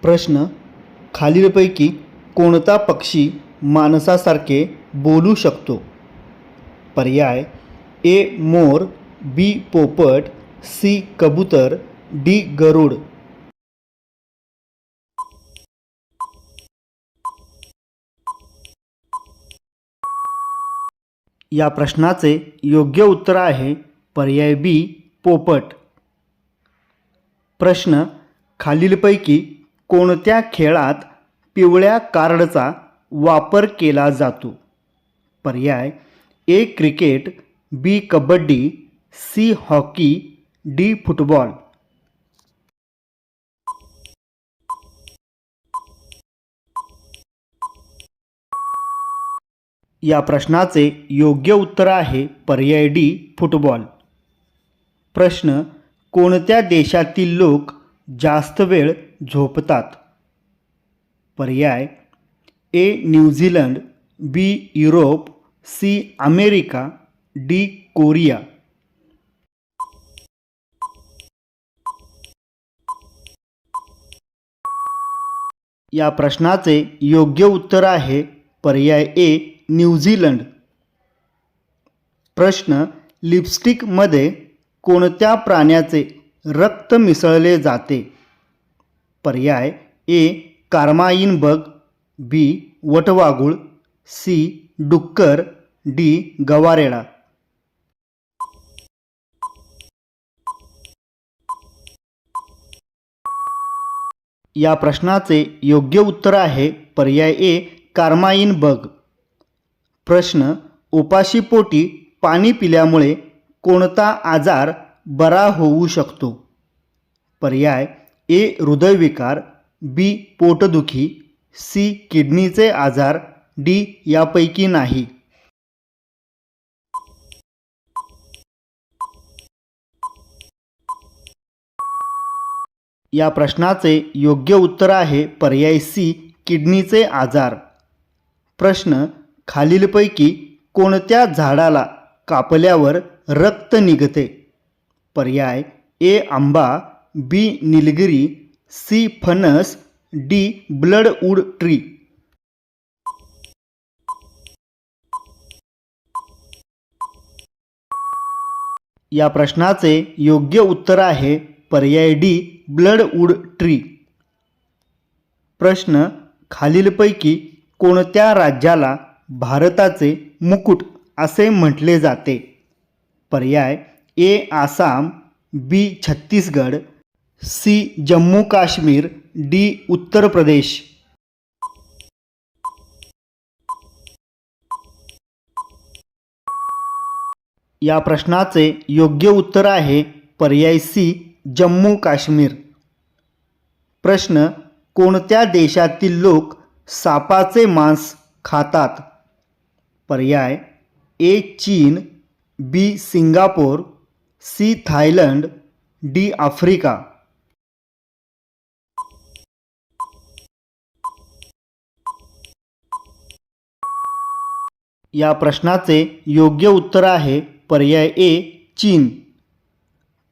प्रश्न खालीलपैकी कोणता पक्षी माणसासारखे बोलू शकतो? पर्याय ए मोर, बी पोपट, सी कबूतर, डी गरुड. या प्रश्नाचे योग्य उत्तर आहे पर्याय बी पोपट. प्रश्न खालीलपैकी कोणत्या खेळात पिवळ्या कार्डचा वापर केला जातो? पर्याय A cricket, B kabaddi, C hockey, D football. या प्रश्नाचे योग्य उत्तर आहे पर्याय डी फुटबॉल. प्रश्न कोणत्या देशातील लोक जास्त वेळ झोपतात? पर्याय A New Zealand, B Europe, C America, D Korea. या प्रश्नाचे योग्य उत्तर आहे पर्याय ए न्यूझीलंड. प्रश्न लिपस्टिकमध्ये कोणत्या प्राण्याचे रक्त मिसळले जाते? पर्याय ए कार्माइन बग, बी वटवाघूळ, सी डुक्कर, डी गवारेडा. या प्रश्नाचे योग्य उत्तर आहे पर्याय ए कार्माइन बग. प्रश्न उपाशीपोटी पाणी पिल्यामुळे कोणता आजार बरा होऊ शकतो? पर्याय ए हृदयविकार, बी पोटदुखी, सी किडनीचे आजार, डी यापैकी नाही. या प्रश्नाचे योग्य उत्तर आहे पर्याय सी किडनीचे आजार. प्रश्न खालीलपैकी कोणत्या झाडाला कापल्यावर रक्त निघते? पर्याय ए आंबा, बी निलगिरी, सी फणस, डी ब्लडवूड ट्री. या प्रश्नाचे योग्य उत्तर आहे पर्याय डी ब्लडवूड ट्री. प्रश्न खालीलपैकी कोणत्या राज्याला भारताचे मुकुट असे म्हटले जाते? पर्याय ए आसाम, बी छत्तीसगड, सी जम्मू काश्मीर, डी उत्तर प्रदेश. या प्रश्नाचे योग्य उत्तर आहे पर्याय सी जम्मू काश्मीर. प्रश्न कोणत्या देशातील लोक सापाचे मांस खातात? पर्याय ए चीन, B Singapore, C Thailand, D Africa. या प्रश्नाचे योग्य उत्तर आहे पर्याय ए चीन.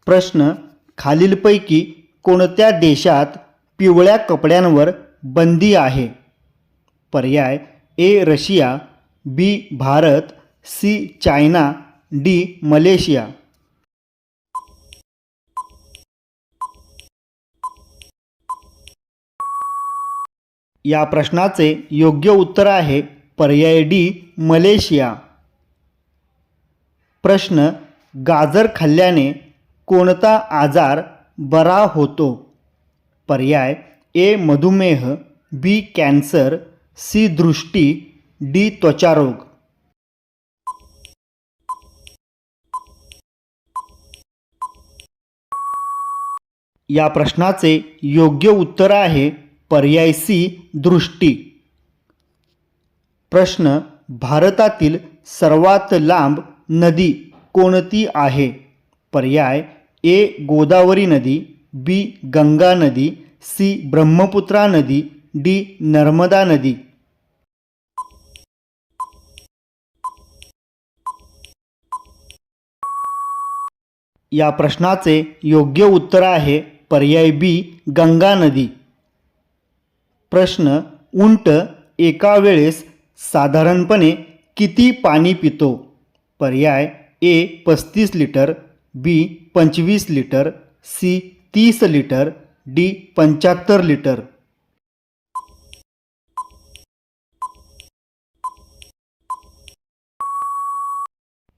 प्रश्न खालीलपैकी कोणत्या देशात पिवळ्या कपड्यांवर बंदी आहे? पर्याय A Russia, B Bharat, C China, D Malaysia. या प्रश्नाचे योग्य उत्तर आहे पर्याय डी मलेशिया. प्रश्न गाजर खाल्ल्याने कोणता आजार बरा होतो? पर्याय ए मधुमेह, बी कॅन्सर, सी दृष्टी, डी त्वचारोग. या प्रश्नाचे योग्य उत्तर आहे पर्याय सी दृष्टी. प्रश्न भारतातील सर्वात लांब नदी कोणती आहे? पर्याय ए गोदावरी नदी, बी गंगा नदी, सी ब्रह्मपुत्रा नदी, डी नर्मदा नदी. या प्रश्नाचे योग्य उत्तर आहे पर्याय बी गंगा नदी. प्रश्न, उंट एका वेळेस साधारणपणे किती पाणी पितो? पर्याय A 35 litre, B 25 litre, C 30 litre, D 75 litre.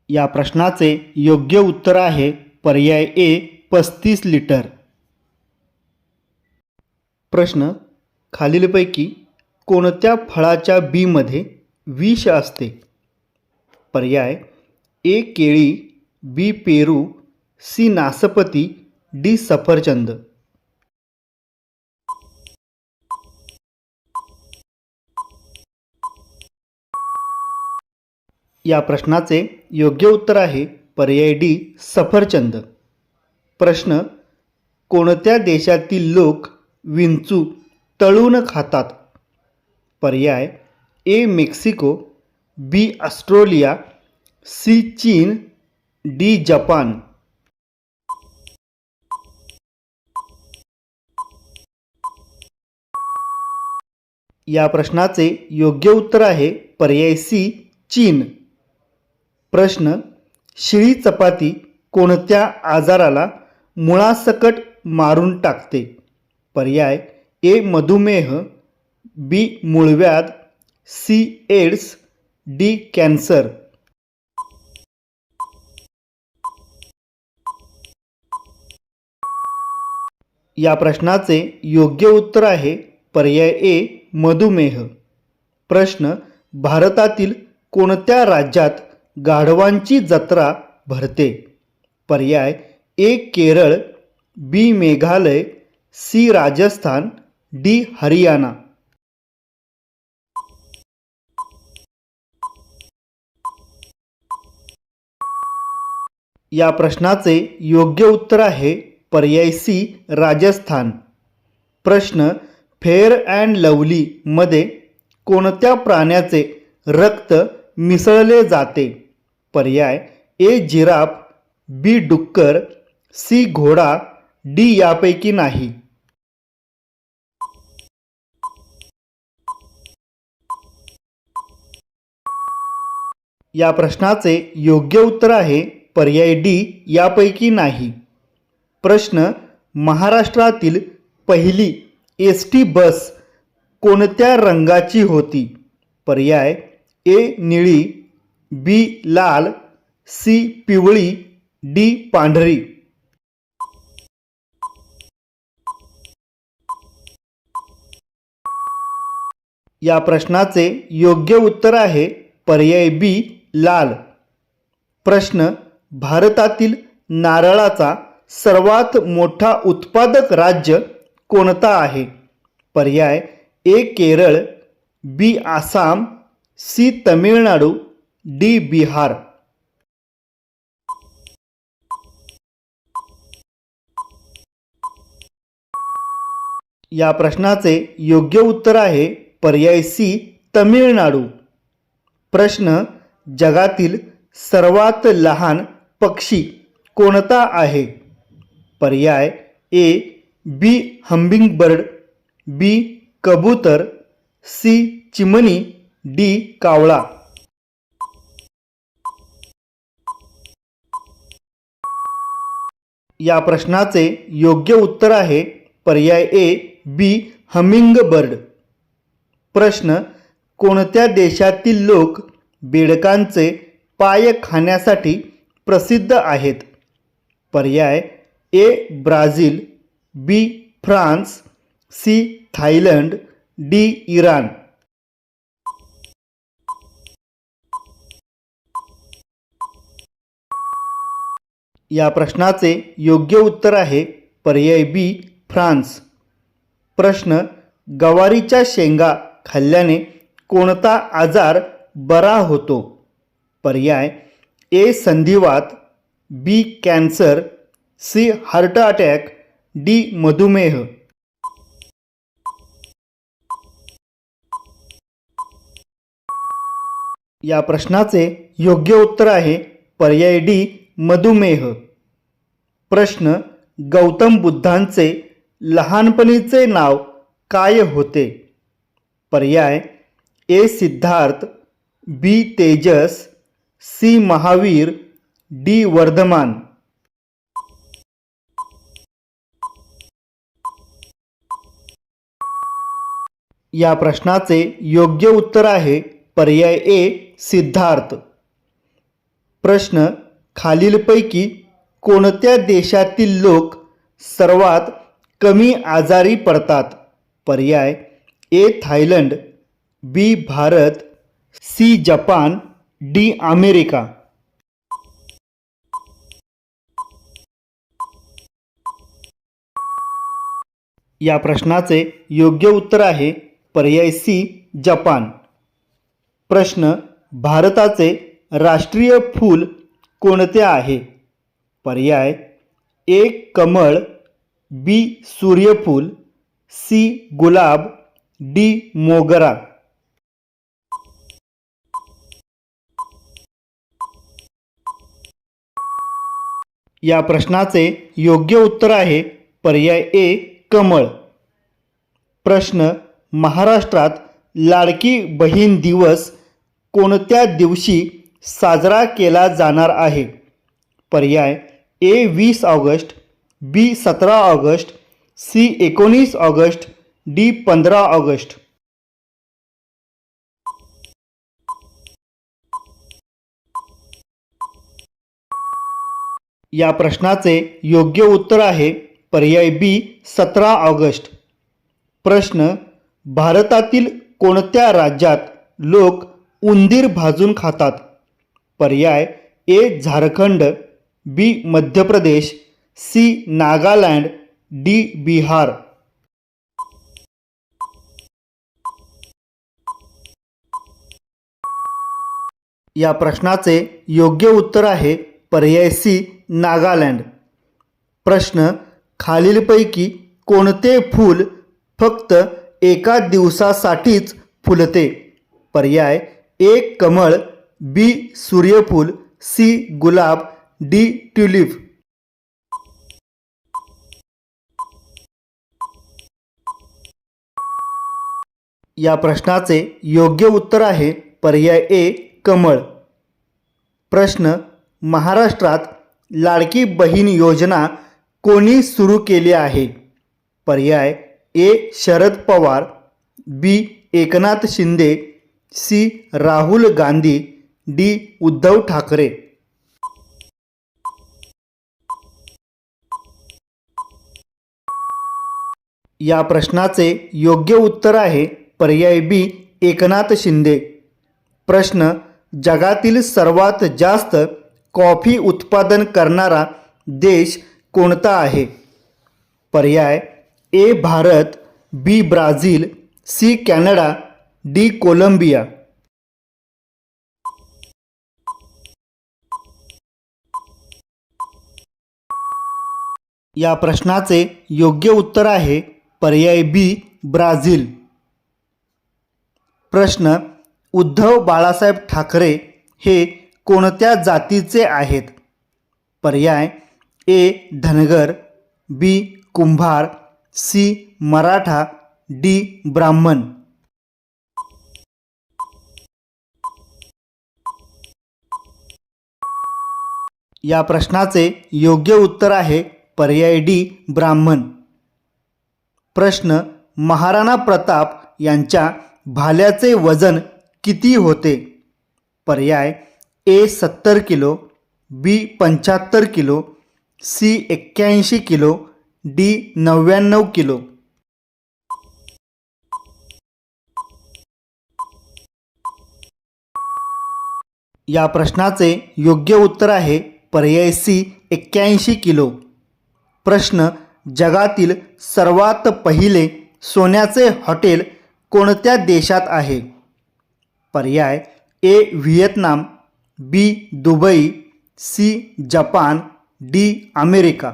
या प्रश्नाचे योग्य उत्तर आहे पर्याय ए 35 लिटर. प्रश्न, खालीलपैकी कोणत्या फळाच्या बीमध्ये विष असते? पर्याय ए केळी, बी पेरू, सी नासपती, डी सफरचंद. या प्रश्नाचे योग्य उत्तर आहे पर्याय डी सफरचंद. प्रश्न, कोणत्या देशातील लोक विंचू तळून खातात? पर्याय ए मेक्सिको, बी ऑस्ट्रेलिया, सी चीन, डी जपान. या प्रश्नाचे योग्य उत्तर आहे पर्याय सी चीन. प्रश्न, शिळी चपाती कोणत्या आजाराला मुळासकट मारून टाकते? पर्याय ए मधुमेह, बी मूळव्याध, सी एड्स, डी कॅन्सर. या प्रश्नाचे योग्य उत्तर आहे पर्याय ए मधुमेह. प्रश्न, भारतातील कोणत्या राज्यात गाढवांची जत्रा भरते? पर्याय ए केरळ, बी मेघालय, सी राजस्थान, डी हरियाणा. या प्रश्नाचे योग्य उत्तर आहे पर्याय सी राजस्थान. प्रश्न, फेअर अँड लवली मध्ये कोणत्या प्राण्याचे रक्त मिसळले जाते? पर्याय ए जिराफ, बी डुक्कर, सी घोडा, डी यापैकी नाही. या प्रश्नाचे योग्य उत्तर आहे पर्याय डी यापैकी नाही. प्रश्न, महाराष्ट्रातील पहिली एस.टी. बस कोणत्या रंगाची होती? पर्याय ए निळी, बी लाल, सी पिवळी, डी पांढरी. या प्रश्नाचे योग्य उत्तर आहे पर्याय बी लाल. प्रश्न, भारतातील नारळाचा सर्वात मोठा उत्पादक राज्य कोणता आहे? पर्याय ए केरळ, बी आसाम, सी तमिळनाडू, डी बिहार. या प्रश्नाचे योग्य उत्तर आहे पर्याय सी तमिळनाडू. प्रश्न, जगातील सर्वात लहान पक्षी कोणता आहे? पर्याय ए बी हम्मिंगबर्ड, बी कबूतर, सी चिमणी, डी कावळा. या प्रश्नाचे योग्य उत्तर आहे पर्याय ए बी हमिंगबर्ड. प्रश्न, कोणत्या देशातील लोक बेडकांचे पाय खाण्यासाठी प्रसिद्ध आहेत? पर्याय A Brazil, B France, C Thailand, D Iran. या प्रश्नाचे योग्य उत्तर आहे पर्याय बी फ्रान्स. प्रश्न, गवारीच्या शेंगा खाल्ल्याने कोणता आजार बरा होतो? पर्याय ए संधिवात, B cancer, C heart attack, D मधुमेह. या प्रश्नाचे योग्य उत्तर आहे पर्याय डी मधुमेह. प्रश्न, गौतम बुद्धांचे लहानपणीचे नाव काय होते? पर्याय ए सिद्धार्थ, बी तेजस, सी महावीर, डी वर्धमान. या प्रश्नाचे योग्य उत्तर आहे पर्याय ए सिद्धार्थ. प्रश्न, खालीलपैकी कोणत्या देशातील लोक सर्वात कमी आजारी पडतात? पर्याय A Thailand, B Bharat, C Japan, D America. या प्रश्नाचे योग्य उत्तर आहे पर्याय सी जपान. प्रश्न, भारताचे राष्ट्रीय फूल कोणते आहे? पर्याय ए कमळ, बी सूर्यफूल, सी गुलाब, डी मोगरा. या प्रश्नाचे योग्य उत्तर आहे पर्याय ए कमळ. प्रश्न, महाराष्ट्रात लाडकी बहीण दिवस कोणत्या दिवशी साजरा केला जाणार आहे? पर्याय A 20 August, B 17 August, C 19 August, D 15 August. या प्रश्नाचे योग्य उत्तर आहे पर्याय बी 17 ऑगस्ट. प्रश्न, भारतातील कोणत्या राज्यात लोक उंदीर भाजून खातात? पर्याय ए झारखंड, बी मध्य प्रदेश, सी नागालँड, डी बिहार. या प्रश्नाचे योग्य उत्तर आहे पर्याय सी नागालँड. प्रश्न, खालीलपैकी कोणते फूल फक्त एका दिवसासाठीच फुलते? पर्याय ए कमळ, बी सूर्यफूल, सी गुलाब, डी ट्यूलिप. या प्रश्नाचे योग्य उत्तर आहे पर्याय ए कमळ. प्रश्न, महाराष्ट्रात लाडकी बहीण योजना कोणी सुरू केली आहे? पर्याय ए शरद पवार, बी एकनाथ शिंदे, सी राहुल गांधी, डी उद्धव ठाकरे. या प्रश्नाचे योग्य उत्तर आहे पर्याय बी एकनाथ शिंदे. प्रश्न, जगातील सर्वात जास्त कॉफी उत्पादन करणारा देश कोणता आहे? पर्याय A Bharat, B Brazil, C Canada, D Colombia. या प्रश्नाचे योग्य उत्तर आहे पर्याय बी ब्राझील. प्रश्न, उद्धव बाळासाहेब ठाकरे हे कोणत्या जातीचे आहेत? पर्याय ए धनगर, बी कुंभार, सी मराठा, डी ब्राह्मण. या प्रश्नाचे योग्य उत्तर आहे पर्याय डी ब्राह्मण. प्रश्न, महाराणा प्रताप यांच्या भाल्याचे वजन किती होते? पर्याय A 70 kilo, B 75 kilo, C 81 kilo, D 99 kilo. या प्रश्नाचे योग्य उत्तर आहे पर्याय सी 81 किलो. प्रश्न, जगातील सर्वात पहिले सोन्याचे हॉटेल कोणत्या देशात आहे? पर्याय A Vietnam, B Dubai, C Japan, D America.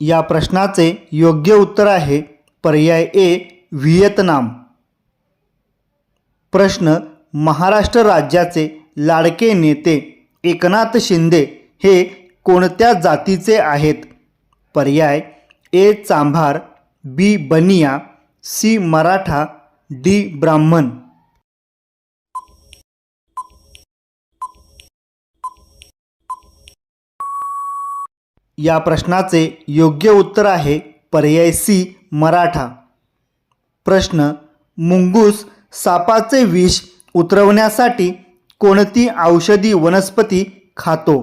या प्रश्नाचे योग्य उत्तर आहे पर्याय ए व्हिएतनाम. प्रश्न, महाराष्ट्र राज्याचे लाडके नेते एकनाथ शिंदे हे कोणत्या जातीचे आहेत? पर्याय ए चांभार, बी बनिया, सी मराठा, डी ब्राह्मण. या प्रश्नाचे योग्य उत्तर आहे पर्याय सी मराठा. प्रश्न, मुंगूस सापाचे विष उतरवण्यासाठी कोणती औषधी वनस्पती खातो?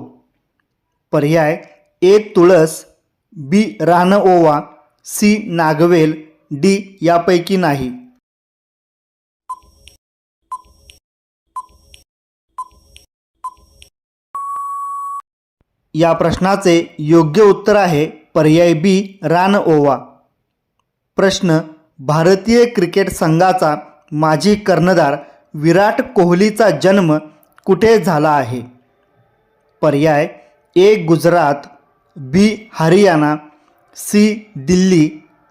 पर्याय ए तुळस, बी रानओवा, सी नागवेल, डी यापैकी नाही. या प्रश्नाचे योग्य उत्तर आहे पर्याय बी रानओवा. प्रश्न, भारतीय क्रिकेट संघाचा माजी कर्णधार विराट कोहलीचा जन्म कुठे झाला आहे? पर्याय ए गुजरात, बी हरियाणा, सी दिल्ली,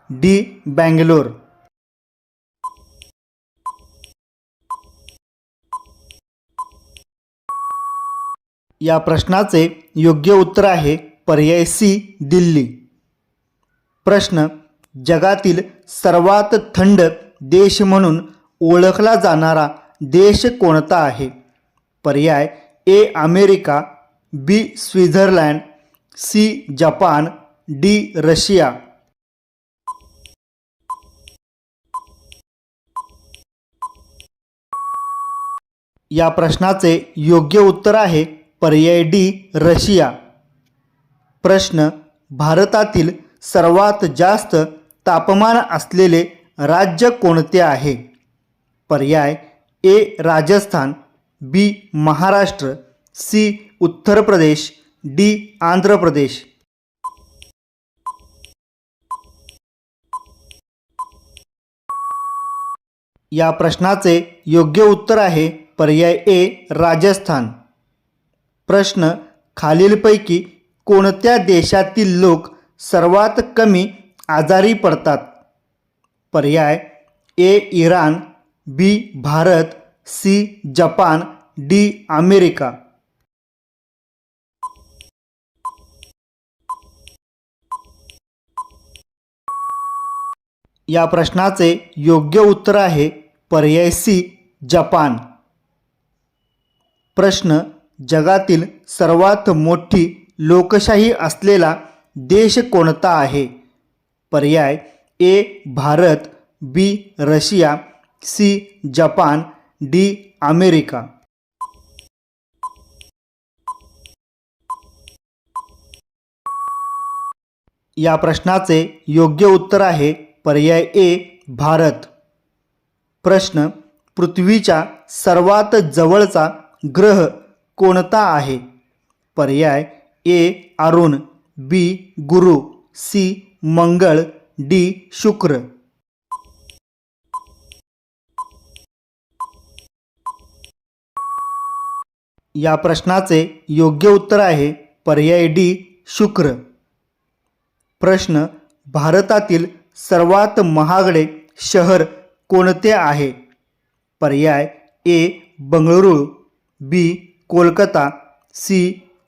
डी बँगलोर. या प्रश्नाचे योग्य उत्तर आहे पर्याय सी दिल्ली. प्रश्न, जगातील सर्वात थंड देश म्हणून ओळखला जाणारा देश कोणता आहे? पर्याय A America, B Switzerland, C Japan, D Russia. या प्रश्नाचे योग्य उत्तर आहे पर्याय डी रशिया. प्रश्न, भारतातील सर्वात जास्त तापमान असलेले राज्य कोणते आहे? पर्याय ए राजस्थान, बी महाराष्ट्र, सी उत्तर प्रदेश, डी आंध्र प्रदेश. या प्रश्नाचे योग्य उत्तर आहे पर्याय ए राजस्थान. प्रश्न, खालीलपैकी कोणत्या देशातील लोक सर्वात कमी आजारी पडतात? पर्याय A Iran, B Bharat, C Japan, D America. या प्रश्नाचे योग्य उत्तर आहे पर्याय सी जपान. प्रश्न, जगातील सर्वात मोठी लोकशाही असलेला देश कोणता आहे? पर्याय A Bharat, B Russia, C Japan, D America. या प्रश्नाचे योग्य उत्तर आहे पर्याय ए भारत. प्रश्न, पृथ्वीच्या सर्वात जवळचा ग्रह कोणता आहे? पर्याय ए अरुण, बी गुरु, सी मंगळ, डी शुक्र. या प्रश्नाचे योग्य उत्तर आहे पर्याय डी शुक्र. प्रश्न, भारतातील सर्वात महागडे शहर कोणते आहे? पर्याय ए बंगळुरू, बी कोलकाता, सी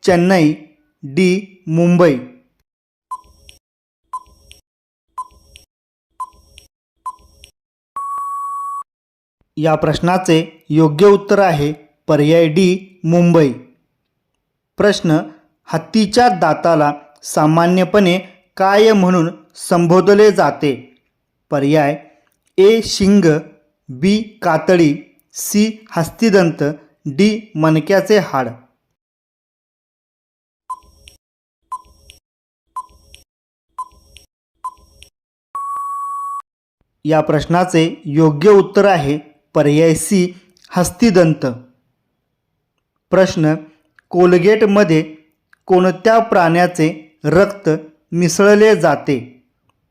चेन्नई, डी मुंबई. या प्रश्नाचे योग्य उत्तर आहे पर्याय डी मुंबई. प्रश्न, हत्तीच्या दाताला सामान्यपणे काय म्हणून संबोधले जाते? पर्याय ए शिंग, बी कातडी, सी हस्तिदंत, डी मणक्याचे हाड. या प्रश्नाचे योग्य उत्तर आहे पर्याय सी हस्तिदंत. प्रश्न, कोलगेटमध्ये कोणत्या प्राण्याचे रक्त मिसळले जाते?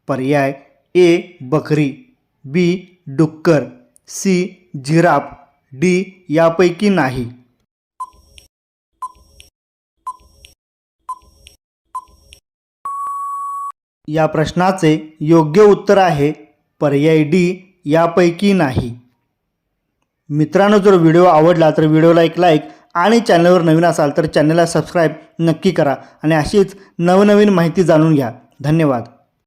पर्याय ए बकरी, बी डुक्कर, सी जिराफ, डी यापैकी नाही. या प्रश्नाचे योग्य उत्तर आहे पर्याय डी यापैकी नाही. मित्रांनो, जर व्हिडिओ आवडला तर व्हिडिओला एक लाईक आणि चॅनलवर नवीन असाल तर चॅनलला सबस्क्राईब नक्की करा आणि अशीच नवनवीन माहिती जाणून घ्या. धन्यवाद.